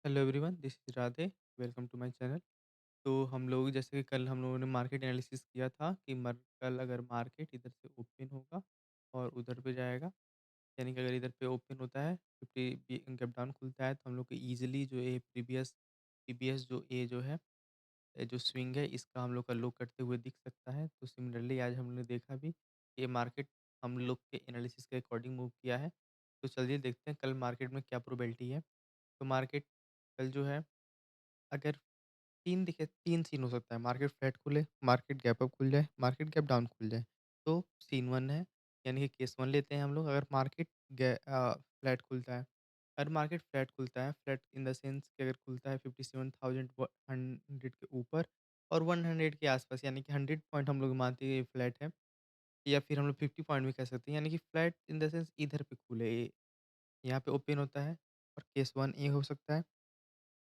Hello everyone, this is Radhe. Welcome to my channel. तो हम लोग जैसे कि कल हम लोगों ने मार्केट एनालिसिस किया था कि कल अगर मार्केट इधर से ओपन होगा और उधर पे जाएगा, यानी कि अगर इधर पे ओपन होता है 50 गैप डाउन खुलता है तो हम लोग को ईजिली जो ए प्रीवियस जो ए जो है जो स्विंग है इसका हम लोग का लो करते हुए दिख सकता है। तो सिमिलरली आज हमने देखा भी ये मार्केट हम लोग के एनालिसिस के अकॉर्डिंग मूव किया है। तो चलिए देखते हैं कल मार्केट में क्या प्रोबेबिलिटी है। तो मार्केट कल जो है, अगर 3 सीन हो सकता है, मार्केट फ्लैट खुले, मार्केट गैप अप खुल जाए, मार्केट गैप डाउन खुल जाए। तो सीन 1 है, यानी कि केस 1 लेते हैं हम लोग। अगर मार्केट फ्लैट खुलता है, अगर मार्केट फ्लैट खुलता है, फ्लैट इन द सेंस कि अगर खुलता है 57,100 के ऊपर और 100 के आस-पास, यानी कि 100 पॉइंट हम लोग मानते हैं ये फ्लैट है, या फिर हम लोग 50 पॉइंट भी कह सकते हैं, यानी कि फ्लैट इन द सेंस इधर पे खुले, यहाँ पे ओपन होता है। और केस 1 ये हो सकता है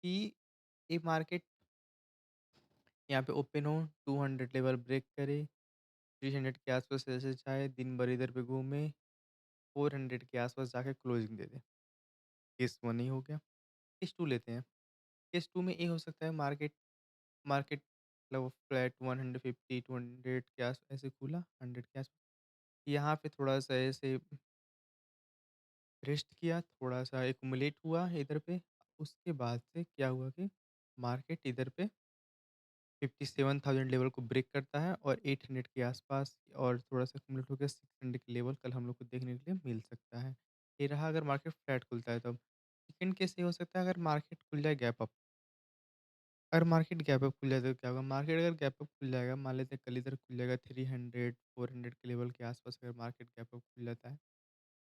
कि ये मार्केट यहाँ पे ओपन हो, 200 लेवल ब्रेक करे, 300 के आसपास ऐसे जाए, दिन भर इधर पे घूमे, 400 के आसपास जाके क्लोजिंग दे दे। केस 1 ये हो गया। केस 2 लेते हैं। केस 2 में ये हो सकता है मार्केट मार्केट मतलब फ्लैट 150, 200 के आस ऐसे खुला, 100 के आसपास। यहाँ पे थोड़ा-सा ऐसे रेस्ट किया, थोड़ा-सा एक्यूमुलेट हुआ इधर पे। उसके बाद से क्या हुआ कि मार्केट इधर पे 57,000 लेवल को ब्रेक करता है और 800 के आसपास और थोड़ा-सा एक्यूमुलेट होके 600 के लेवल कल हम लोग को देखने के लिए मिल सकता है। ये रहा अगर मार्केट फ्लैट खुलता है तब। सेकंड केस ये हो सकता है अगर मार्केट खुल जाए गैप अप। अगर मार्केट गैप अप खुल जाए तो क्या होगा? मार्केट अगर गैप अप खुल जाएगा, मान लेते हैं कल इधर खुल जाएगा 300, 400 के लेवल के आसपास अगर मार्केट गैप अप खुल जाता है,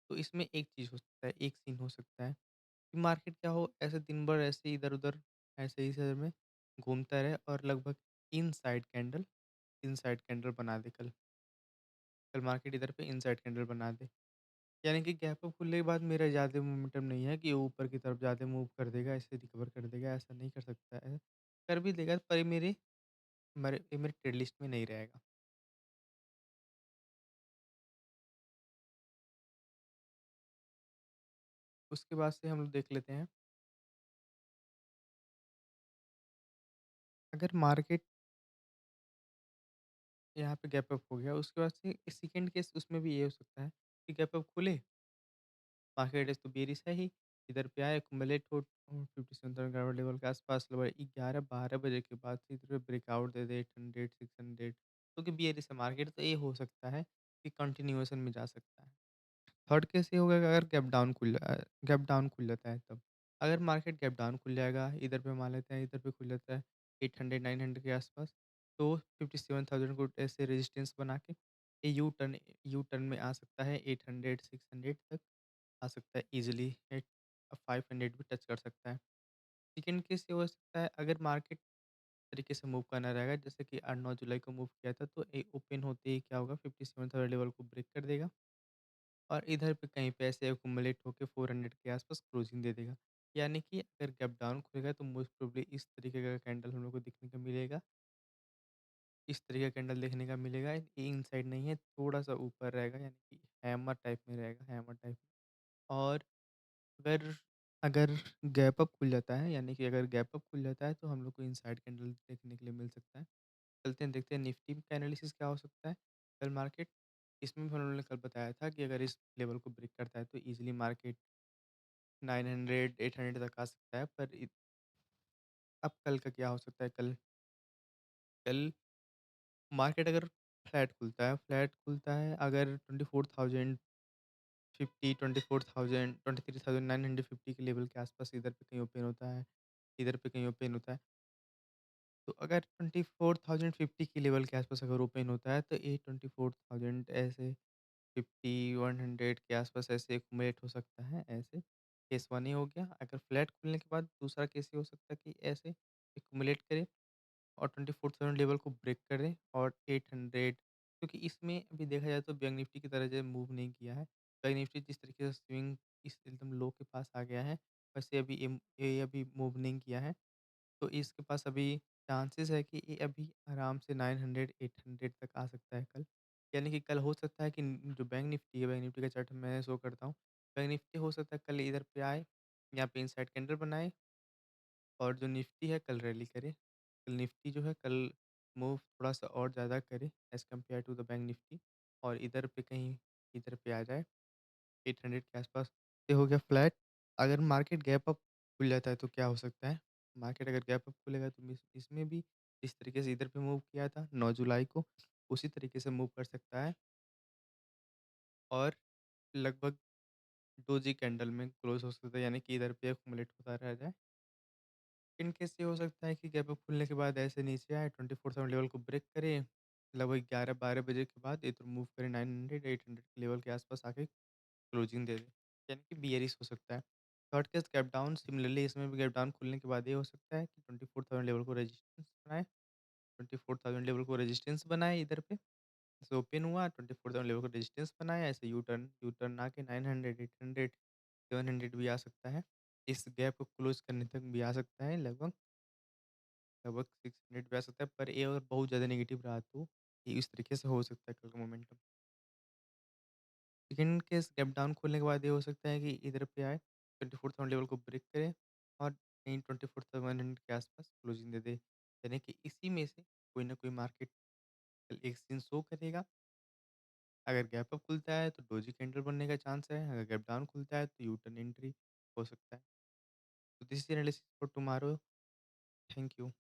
तो इसमें एक चीज़ हो सकता है, एक सीन हो सकता है कि मार्केट क्या हो, ऐसे दिन भर ऐसे इधर-उधर ऐसे ही शहर में घूमता रहे और लगभग इनसाइड कैंडल बना दे कल। कल मार्केट इधर पे इनसाइड कैंडल बना दे। यानी कि गैप अप खुलने के बाद मेरा ज़्यादा मोमेंटम नहीं है कि वो ऊपर की तरफ ज़्यादा मूव कर देगा, ऐसे रिकवर कर देगा, ऐसा नहीं कर सकता है। कर भी देगा पर ये मेरे ट्रेड लिस्ट में नहीं रहेगा। उसके बाद से हम लोग देख लेते हैं, अगर मार्केट यहाँ पे गैप अप हो गया, उसके बाद से सेकंड केस उसमें भी ये हो सकता है कि गैप अप खुले, मार्केट इज़ तो बेयरिश है ही, इधर पे आए एक्यूमुलेट हो 57 ग्राउंड लेवल के आसपास लगभग 11-12 बजे के बाद से इधर पे ब्रेकआउट दे दे 800, 600, क्योंकि बेयरिश है मार्केट, तो ये हो सकता है कि कंटिन्यूएशन में जा सकता है। थर्ड केस ये होगा कि अगर गैप डाउन खुल जाता है तब। अगर मार्केट गैप डाउन खुल जाएगा, इधर पे मान लेते हैं इधर पे खुल जाता है 800, 900 के आसपास, तो 57,000 को ऐसे रेजिस्टेंस बना के ये यू टर्न में आ सकता है, 800, 600 तक आ सकता है ईज़िली। 500 भी टच कर सकता है। सेकंड केस ये हो सकता है अगर मार्केट तरीके से मूव करना रहेगा, जैसे कि 8-9 जुलाई को मूव किया था, तो ये ओपन होते ही क्या होगा, 57,000 लेवल को ब्रेक कर देगा और इधर पे कहीं पे ऐसे एक्यूमुलेट होके 400 के आसपास क्लोजिंग दे देगा। यानी कि अगर गैप डाउन खुलेगा तो मोस्ट प्रोबेबली इस तरीके का कैंडल हम लोग को देखने को मिलेगा। इस तरीके का कैंडल देखने का मिलेगा। ये इनसाइड नहीं है, थोड़ा-सा ऊपर रहेगा, यानी कि हैमर टाइप में रहेगा, हैमर टाइप। और अगर अगर गैप अप खुल जाता है, यानी कि अगर गैप अप खुल जाता है तो हम लोग को इनसाइड कैंडल देखने के लिए मिल सकता है। चलते हैं देखते हैं निफ्टी का एनालिसिस क्या हो सकता है। कल मार्केट इसमें भी उन्होंने कल बताया था कि अगर इस लेवल को ब्रेक करता है तो ईज़िली मार्केट 900, 800 तक आ सकता है। पर अब कल का क्या हो सकता है, कल मार्केट अगर फ्लैट खुलता है अगर 24,050, 24,000, 23,950 के लेवल के आसपास इधर पे कहीं ओपन होता है, इधर पे कहीं ओपन होता है। तो अगर 24,050 के लेवल के आसपास अगर ओपन होता है तो ये 24,000 ऐसे 50, 100 के आसपास ऐसे एक्यूमुलेट हो सकता है ऐसे। केस 1 ये हो गया। अगर फ्लैट खुलने के बाद दूसरा केस ये हो सकता है कि ऐसे एक्यूमुलेट करे और 24,000 लेवल को ब्रेक कर दें और 800, क्योंकि इसमें अभी देखा जाए तो बैंक निफ्टी की तरह जो मूव नहीं किया है। बैंक निफ्टी जिस तरीके से स्विंग इस एकदम लो के पास आ गया है, वैसे ये अभी मूव नहीं किया है। तो इसके पास अभी चांसेस है कि ये अभी आराम से 900, 800 तक आ सकता है कल। यानी कि कल हो सकता है कि जो बैंक निफ्टी है, बैंक निफ्टी का चार्ट मैं शो करता हूँ। बैंक निफ्टी हो सकता है कल इधर पे आए, यहाँ पे इनसाइड कैंडल बनाए और जो निफ्टी है कल रैली करे। कल निफ्टी जो है कल मूव थोड़ा-सा और ज़्यादा करे as compared to the Bank Nifty और इधर पे कहीं इधर पे आ जाए 800 के आसपास। ये हो गया फ्लैट। अगर मार्केट गैप अप खुल जाता है तो क्या हो सकता है? मार्केट अगर गैप अप खुलेगा तो इसमें भी जिस तरीके से इधर पे मूव किया था 9 जुलाई को, उसी तरीके से मूव कर सकता है और लगभग डोजी कैंडल में क्लोज़ हो सकता है, यानी कि इधर पे एक्यूमुलेट होता रह जाए। इन केस ये हो सकता है कि गैप अप खुलने के बाद ऐसे नीचे आए 24/7 लेवल को ब्रेक करे, लगभग 11-12 बजे के बाद इधर मूव करे 900-800 के लेवल के आसपास आके क्लोजिंग दे दे, यानी कि बियरिश हो सकता है। Third case gap down, similarly इसमें भी गैप डाउन खुलने के बाद ये हो सकता है कि 24,000 लेवल को रेजिस्टेंस बनाए, 24,000 लेवल को रेजिस्टेंस बनाए इधर पे, जैसे ओपन हुआ 24,000 लेवल को रेजिस्टेंस बनाया, ऐसे यू टर्न आके 900, 800, 700 भी आ सकता है। इस गैप को क्लोज़ करने तक भी आ सकता है, लगभग 600 भी आ सकता है, पर ये अगर बहुत ज़्यादा नेगेटिव रहा तो ये इस तरीके से हो सकता है कल का momentum. Second case gap down खोलने के बाद ये हो सकता है कि इधर पे आए, 24,000 लेवल को ब्रेक करे और कहीं 24,100 के आसपास क्लोजिंग दे दे। यानी कि इसी में से कोई ना कोई मार्केट कल एक सीन शो करेगा। अगर गैप अप खुलता है तो डोजी कैंडल बनने का चांस है, अगर गैप डाउन खुलता है तो यू टर्न एंट्री हो सकता है। तो this is analysis for tomorrow. Thank you.